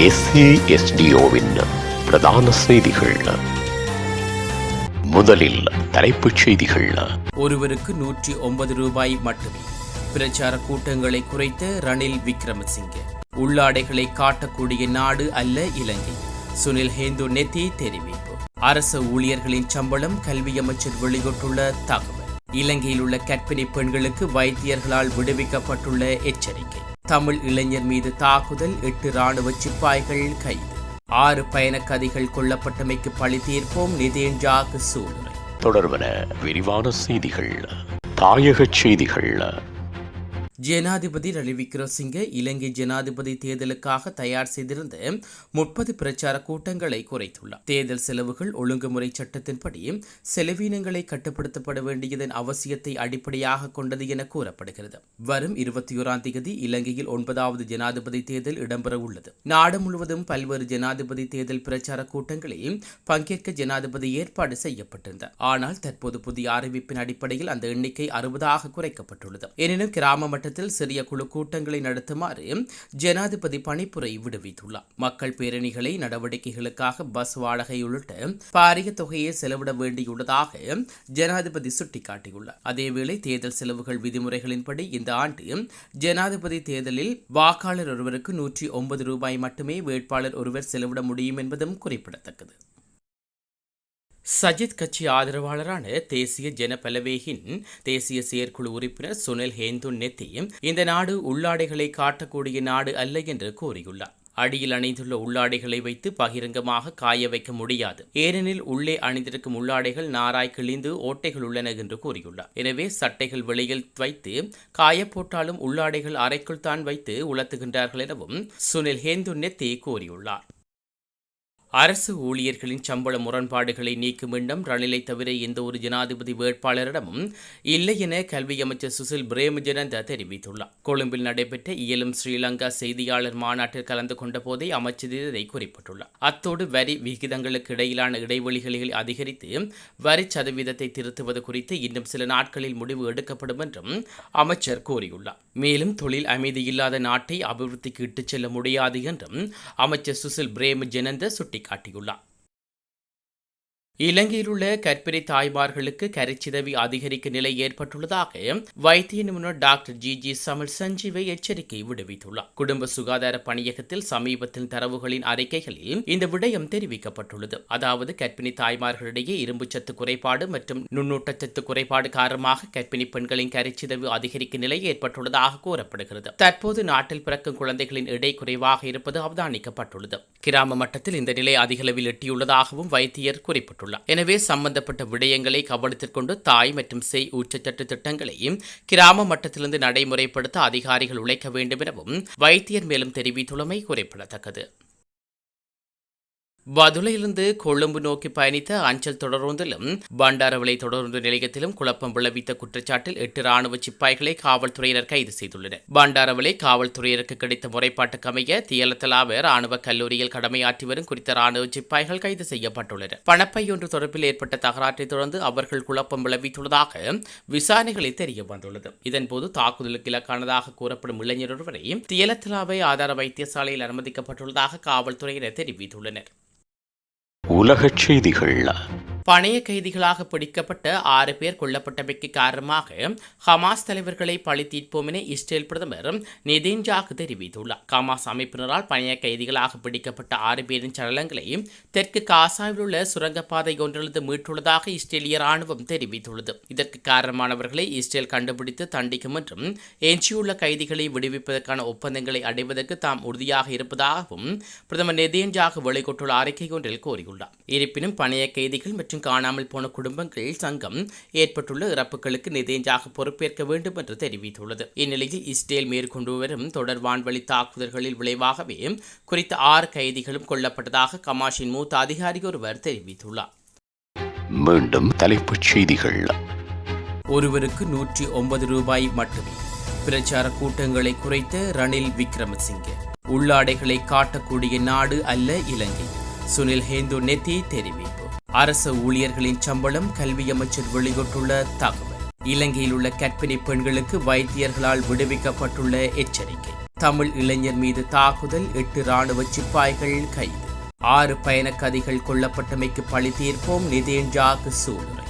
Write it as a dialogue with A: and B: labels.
A: SASDOவின் பிரதான செய்திகள். முதலில் தலைப்புச் செய்திகள்.
B: ஒருவருக்கு 109 ரூபாய் மட்டுமே பிரச்சார கூட்டங்களை குறைத்த ரணில் விக்ரமசிங்கே. உள்ளாடைகளை காட்டக்கூடிய நாடு அல்ல இலங்கை. சுனில் ஹேந்து நெத்தி தெரிவிப்பு. அரசு ஊழியர்களின் சம்பளம் கல்வி அமைச்சர் வெளியிட்டுள்ள தகவல். இலங்கையில் உள்ள கர்ப்பிணி பெண்களுக்கு வைத்தியர்களால் விடுவிக்கப்பட்டுள்ள எச்சரிக்கை. தமிழ் இளைஞர் மீது தாக்குதல், 8 இராணுவ சிப்பாய்கள் கைது. 6 பயணக்கதிகள் கொல்லப்பட்டமைக்கு பழி தீர்ப்போம், நிதேன்ஜாக் சூளுரை.
A: தொடர்பன விரிவான செய்திகள். தாயக செய்திகள்.
B: ஜனாதிபதி ரணில் விக்ரமசிங்கே இலங்கை ஜனாதிபதி தேர்தலுக்காக தயார் செய்திருந்த 30 பிரச்சார கூட்டங்களை குறைத்துள்ளார். தேர்தல் செலவுகள் ஒழுங்குமுறை சட்டத்தின்படி செலவீனங்களை கட்டுப்படுத்தப்பட வேண்டியதன் அவசியத்தை அடிப்படையாக கொண்டது என கூறப்படுகிறது. வரும் 21ஆம் தேதி இலங்கையில் 9வது ஜனாதிபதி தேர்தல் இடம்பெற உள்ளது. நாடு முழுவதும் பல்வேறு ஜனாதிபதி தேர்தல் பிரச்சார கூட்டங்களில் பங்கேற்க ஜனாதிபதி ஏற்பாடு செய்யப்பட்டிருந்தார். ஆனால் தற்போது புதிய அறிவிப்பின் அடிப்படையில் அந்த எண்ணிக்கை 60ஆக குறைக்கப்பட்டுள்ளது. எனினும் கிராம மட்டத்தில் சிறிய குழு கூட்டங்களை நடத்துமாறு ஜனாதிபதி பணிப்புரை விடுவித்துள்ளார். மக்கள் பேரணிகளை நடவடிக்கைகளுக்காக பஸ் வாடகை உள்ளிட்ட பாரிய தொகையை செலவிட வேண்டியுள்ளதாக ஜனாதிபதி சுட்டிக்காட்டியுள்ளார். அதேவேளை தேர்தல் செலவுகள் விதிமுறைகளின்படி இந்த ஆண்டு ஜனாதிபதி தேர்தலில் வாக்காளர் ஒருவருக்கு 109 ரூபாய் மட்டுமே வேட்பாளர் ஒருவர் செலவிட முடியும் என்பதும் குறிப்பிடத்தக்கது. சஜித் கட்சி ஆதரவாளரான தேசிய ஜனபலவேகின் தேசிய செயற்குழு உறுப்பினர் சுனில் ஹேந்து நெத்தி இந்த நாடு உள்ளாடைகளை காட்டக்கூடிய நாடு அல்ல என்று கூறியுள்ளார். அடியில் அணிந்துள்ள உள்ளாடைகளை வைத்து பகிரங்கமாக காய வைக்க முடியாது. ஏனெனில் உள்ளே அணிந்திருக்கும் உள்ளாடைகள் நாராய் கிழிந்து ஓட்டைகள் உள்ளன என்று கூறியுள்ளார். எனவே சட்டைகள் வெளியில் வைத்து காய போட்டாலும் உள்ளாடைகள் அறைக்குள் தான் வைத்து உலர்த்துகின்றார்கள் எனவும் சுனில் ஹேந்து நெத்தி கூறியுள்ளார். அரசு ஊழியர்களின் சம்பள முரண்பாடுகளை நீக்கும் எண்ணம் ரணிலை தவிர எந்த ஒரு ஜனாதிபதி வேட்பாளரிடமும் இல்லை என கல்வி அமைச்சர் சுசில் பிரேமஜனந்த தெரிவித்துள்ளார். கொழும்பில் நடைபெற்ற இயலும் ஸ்ரீலங்கா செய்தியாளர் மாநாட்டில் கலந்து கொண்ட போதே அமைச்சர் இதை குறிப்பிட்டுள்ளார். அத்தோடு வரி விகிதங்களுக்கு இடையிலான இடைவெளிகளை அதிகரித்து வரி சதவீதத்தை திருத்துவது குறித்து இன்னும் சில நாட்களில் முடிவு எடுக்கப்படும் என்றும் அமைச்சர் கூறியுள்ளார். மேலும் தொழில் அமைதியில்லாத நாட்டை அபிவிருத்திக்கு இட்டுச் செல்ல முடியாது என்றும் அமைச்சர் சுசில் பிரேமஜனந்த சுட்டிக்காட்டியுள்ளார். இலங்கையில் உள்ள கர்ப்பிணி தாய்மார்களுக்கு கருச்சிதவி அதிகரிக்க நிலை ஏற்பட்டுள்ளதாக வைத்திய நிபுணர் டாக்டர் ஜி சமல் சஞ்சீவை எச்சரிக்கை விடுவித்துள்ளார். குடும்ப சுகாதார பணியகத்தில் சமீபத்தில் தரவுகளின் அறிக்கைகளில் இந்த விடயம் தெரிவிக்கப்பட்டுள்ளது. அதாவது கர்ப்பிணி தாய்மார்களிடையே இரும்புச்சத்து குறைபாடு மற்றும் நுண்ணூட்டச்சத்து குறைபாடு காரணமாக கர்ப்பிணி பெண்களின் கருச்சிதவி அதிகரிக்கும் நிலை ஏற்பட்டுள்ளதாக கூறப்படுகிறது. தற்போது நாட்டில் பிறக்கும் குழந்தைகளின் எடை குறைவாக இருப்பது அவதானிக்கப்பட்டுள்ளது. கிராம மட்டத்தில் இந்த நிலை அதிகளவில் எட்டியுள்ளதாகவும் வைத்தியர் குறிப்பிட்டுள்ளார். எனவே சம்பந்தப்பட்ட விடயங்களை கவனத்தில் கொண்டு தாய் மற்றும் சேய் ஊட்டச்சத்து திட்டங்களை கிராம மட்டத்திலிருந்து நடைமுறைப்படுத்த அதிகாரிகள் உழைக்க வேண்டும் எனவும் வைத்தியர் மேலும் தெரிவித்துள்ளமை குறிப்பிடத்தக்கது. பதுளையிலிருந்து கொழும்பு நோக்கி பயணித்த அஞ்சல் தொடரொன்றிலும் பண்டாரவளை தொடருந்து நிலையத்திலும் குழப்பம் விளைவித்த குற்றச்சாட்டில் 8 இராணுவ சிப்பாய்களை காவல்துறையினர் கைது செய்துள்ளனர். பண்டாரவளை காவல்துறையினருக்கு கிடைத்த முறைப்பாட்டுக்கு அமைய தியலத்தலாவ இராணுவ கல்லூரியில் கடமையாற்றி வரும் குறித்த இராணுவ சிப்பாய்கள் கைது செய்யப்பட்டுள்ளனர். பணப்பை ஒன்று தொடர்பில் ஏற்பட்ட தகராற்றை தொடர்ந்து அவர்கள் குழப்பம் விளைவித்துள்ளதாக விசாரணைகளில் தெரிய வந்துள்ளது. இதன்போது தாக்குதலுக்கு இலக்கானதாக கூறப்படும் இளைஞர் ஒருவரை தியலத்தலாவை ஆதார வைத்தியசாலையில் அனுமதிக்கப்பட்டுள்ளதாக காவல்துறையினர் தெரிவித்துள்ளனர்.
A: உலகச் செய்திகள்.
B: பணைய கைதிகளாக பிடிக்கப்பட்ட 6 பேர் கொல்லப்பட்டமைக்கு காரணமாக ஹமாஸ் தலைவர்களை பழி தீர்ப்போம் என இஸ்ரேல் பிரதமர் நிதேன்ஜாக் தெரிவித்துள்ளார். ஹமாஸ் அமைப்பினரால் பணைய கைதிகளாக பிடிக்கப்பட்ட 6 பேரின் சடலங்களை தெற்கு காசாவில் உள்ள சுரங்கப்பாதை ஒன்றிலிருந்து மீட்டுள்ளதாக இஸ்ரேலிய ராணுவம் தெரிவித்துள்ளது. இதற்கு காரணமானவர்களை இஸ்ரேல் கண்டுபிடித்து தண்டிக்கும் என்றும் எஞ்சியுள்ள கைதிகளை விடுவிப்பதற்கான ஒப்பந்தங்களை அடைவதற்கு தாம் உறுதியாக இருப்பதாகவும் பிரதமர் நிதேன்ஜாக் வெளியிட்டுள்ள அறிக்கை ஒன்றில் கூறியுள்ளார். இருப்பினும் பணைய கைதிகள் மற்றும் காணாமல் போன குடும்பங்கள் சங்கம் ஏற்பட்டுள்ள இறப்புகளுக்கு நிதேன்ஜாக் பொறுப்பேற்க வேண்டும் என்று தெரிவித்துள்ளது. இந்நிலையில் இஸ்ரேல் மேற்கொண்டு வரும் தொடர் வான்வழி தாக்குதல்களில் விளைவாகவே குறித்த 6 கைதிகளும் கொல்லப்பட்டதாக ஹமாஸின் மூத்த அதிகாரி ஒருவர் தெரிவித்துள்ளார்.
A: மீண்டும் தலைப்புச் செய்திகள்.
B: ஒருவருக்கு 109 ரூபாய் மட்டுமே பிரச்சார கூட்டங்களை குறைத்த ரணில் விக்ரமசிங்கே. உள்ளாடைகளை காட்டக்கூடிய நாடு அல்ல இலங்கை. சுனில் ஹேந்து நெத்தி தெரிவிப்பு. அரசு ஊழியர்களின் சம்பளம் கல்வி அமைச்சர் வெளியிட்டுள்ள தகவல். இலங்கையில் உள்ள கர்ப்பிணி பெண்களுக்கு வைத்தியர்களால் விடுவிக்கப்பட்டுள்ள எச்சரிக்கை. தமிழ் இளைஞர் மீது தாக்குதல் 8 இராணுவ சிப்பாய்கள் கைது. 6 பயணக்கதிகள் கொல்லப்பட்டமைக்கு பழி தீர்ப்போம் நிதேன் ஜாக் சூளுரை.